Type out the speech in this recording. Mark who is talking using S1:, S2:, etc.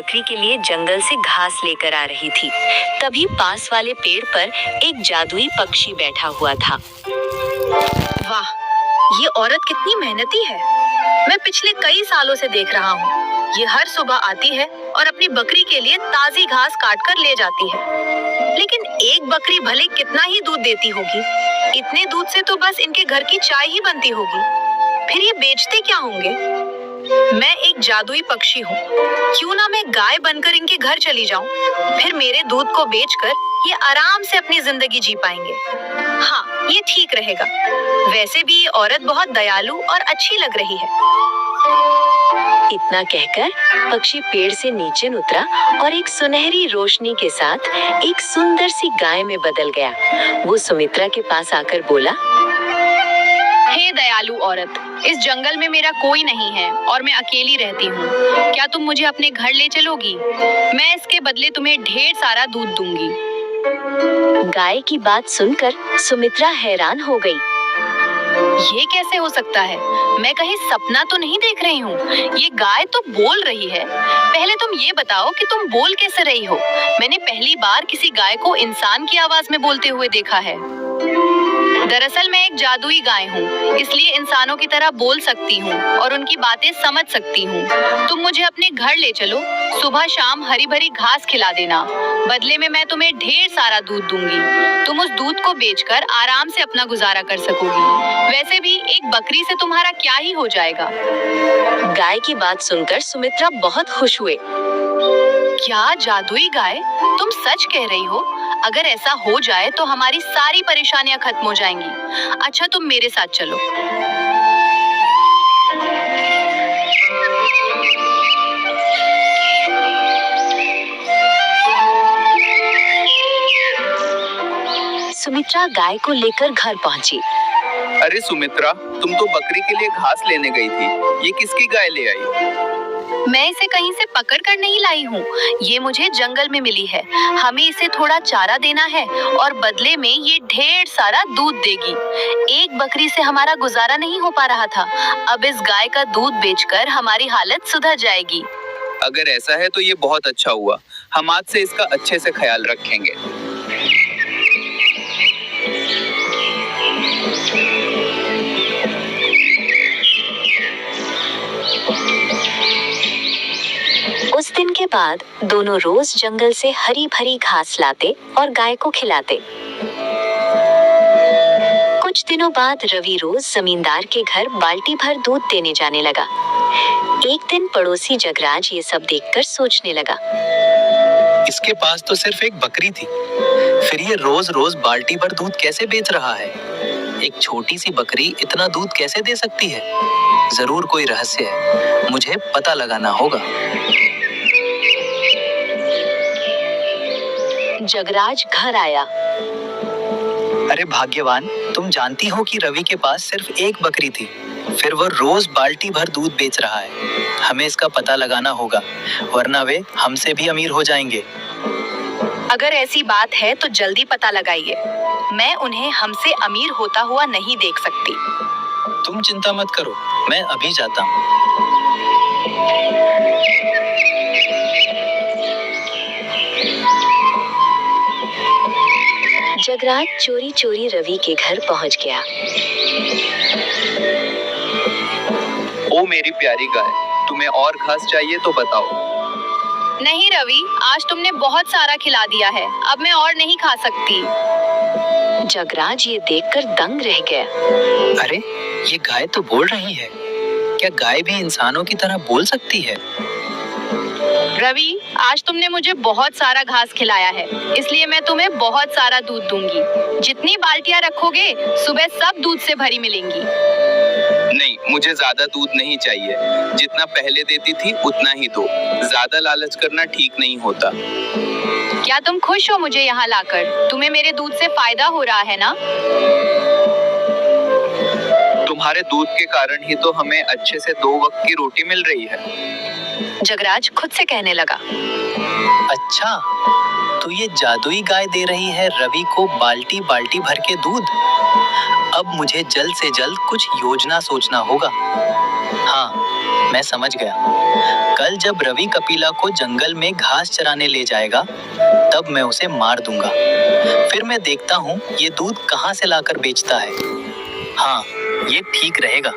S1: बकरी के लिए जंगल से घास लेकर आ रही थी। तभी पास वाले पेड़ पर एक जादुई पक्षी बैठा हुआ था।
S2: वाह, ये औरत कितनी मेहनती है। मैं पिछले कई सालों से देख रहा हूँ। ये हर सुबह आती है और अपनी बकरी के लिए ताजी घास काट कर ले जाती है। लेकिन एक बकरी भले कितना ही दूध देती होगी, इतने दूध से तो बस इनके घर की चाय ही बनती होगी। फिर ये बेचते क्या होंगे? मैं एक जादुई पक्षी हूँ, क्यों ना मैं गाय बनकर इनके घर चली जाऊँ। फिर मेरे दूध को बेचकर ये आराम से अपनी जिंदगी जी पाएंगे। हाँ, ये ठीक रहेगा। वैसे भी ये औरत बहुत दयालु और अच्छी लग रही है।
S1: इतना कहकर पक्षी पेड़ से नीचे उतरा और एक सुनहरी रोशनी के साथ एक सुंदर सी गाय में बदल गया। वो सुमित्रा के पास आकर बोला,
S2: हे दयालु औरत, इस जंगल में मेरा कोई नहीं है और मैं अकेली रहती हूँ। क्या तुम मुझे अपने घर ले चलोगी? मैं इसके बदले तुम्हें ढेर सारा दूध दूंगी।
S1: गाय की बात सुनकर सुमित्रा हैरान हो गई।
S2: ये कैसे हो सकता है? मैं कहीं सपना तो नहीं देख रही हूँ। ये गाय तो बोल रही है। पहले तुम ये बताओ कि तुम बोल कैसे रही हो? मैंने पहली बार किसी गाय को इंसान की आवाज में बोलते हुए देखा है। दरअसल मैं एक जादुई गाय हूँ, इसलिए इंसानों की तरह बोल सकती हूँ और उनकी बातें समझ सकती हूँ। तुम मुझे अपने घर ले चलो, सुबह शाम हरी भरी घास खिला देना। बदले में मैं तुम्हें ढेर सारा दूध दूंगी। तुम उस दूध को बेचकर आराम से अपना गुजारा कर सकोगी। वैसे भी एक बकरी से तुम्हारा क्या ही हो जाएगा।
S1: गाय की बात सुनकर सुमित्रा बहुत खुश हुए।
S2: क्या जादुई गाय, तुम सच कह रही हो? अगर ऐसा हो जाए तो हमारी सारी परेशानियां खत्म हो जाएंगी। अच्छा, तुम मेरे साथ चलो।
S1: सुमित्रा गाय को लेकर घर पहुंची।
S3: अरे सुमित्रा, तुम तो बकरी के लिए घास लेने गई थी। ये किसकी गाय ले आई?
S2: मैं इसे कहीं से पकड़ कर नहीं लाई हूँ। ये मुझे जंगल में मिली है। हमें इसे थोड़ा चारा देना है और बदले में ये ढेर सारा दूध देगी। एक बकरी से हमारा गुजारा नहीं हो पा रहा था। अब इस गाय का दूध बेचकर हमारी हालत सुधर जाएगी।
S3: अगर ऐसा है तो ये बहुत अच्छा हुआ। हम आज से इसका अच्छे से ख्याल रखेंगे।
S1: उस दिन के बाद दोनों रोज जंगल से हरी भरी घास लाते और गाय को खिलाते। कुछ दिनों बाद रवि रोज जमींदार के घर बाल्टी भर दूध देने जाने लगा। एक दिन पड़ोसी जगराज ये सब देखकर सोचने लगा,
S4: इसके पास तो सिर्फ एक बकरी थी, फिर ये रोज रोज बाल्टी भर दूध कैसे बेच रहा है? एक छोटी सी बकरी इतना दूध कैसे दे सकती है? जरूर कोई रहस्य है, मुझे पता लगाना होगा।
S1: जगराज घर आया।
S4: अरे भाग्यवान, तुम जानती हो कि रवि के पास सिर्फ एक बकरी थी, फिर वो रोज बाल्टी भर दूध बेच रहा है। हमें इसका पता लगाना होगा, वरना वे हमसे भी अमीर हो जाएंगे।
S2: अगर ऐसी बात है तो जल्दी पता लगाइए। मैं उन्हें हमसे अमीर होता हुआ नहीं देख सकती।
S4: तुम चिंता मत करो, मैं अभी जाता हूँ।
S1: जगराज चोरी चोरी रवि के घर पहुंच गया।
S3: ओ मेरी प्यारी गाय, तुम्हें और घास चाहिए तो बताओ।
S2: नहीं रवि, आज तुमने बहुत सारा खिला दिया है, अब मैं और नहीं खा सकती।
S1: जगराज ये देखकर दंग रह गया।
S4: अरे, ये गाय तो बोल रही है। क्या गाय भी इंसानों की तरह बोल सकती है?
S2: रवि, आज तुमने मुझे बहुत सारा घास खिलाया है, इसलिए मैं तुम्हें बहुत सारा दूध दूंगी। जितनी बाल्टियां रखोगे, सुबह सब दूध से भरी मिलेंगी।
S3: नहीं, मुझे ज्यादा दूध नहीं चाहिए। जितना पहले देती थी उतना ही दो। ज्यादा लालच करना ठीक नहीं होता।
S2: क्या तुम खुश हो मुझे यहाँ लाकर? तुम्हें मेरे दूध से फायदा हो रहा है ना?
S3: तुम्हारे दूध के कारण ही तो हमें अच्छे से 2 वक्त की रोटी मिल रही है।
S2: जगराज खुद से कहने लगा।
S4: अच्छा, तो ये जादुई गाय दे रही है रवि को बाल्टी बाल्टी भर के दूध। अब मुझे जल्द से जल्द कुछ योजना सोचना होगा। हाँ, मैं समझ गया। कल जब रवि कपिला को जंगल में घास चराने ले जाएगा, तब मैं उसे मार दूंगा। फिर मैं देखता हूँ ये दूध कहाँ से लाकर बेचता है। हाँ, ये ठीक रहेगा।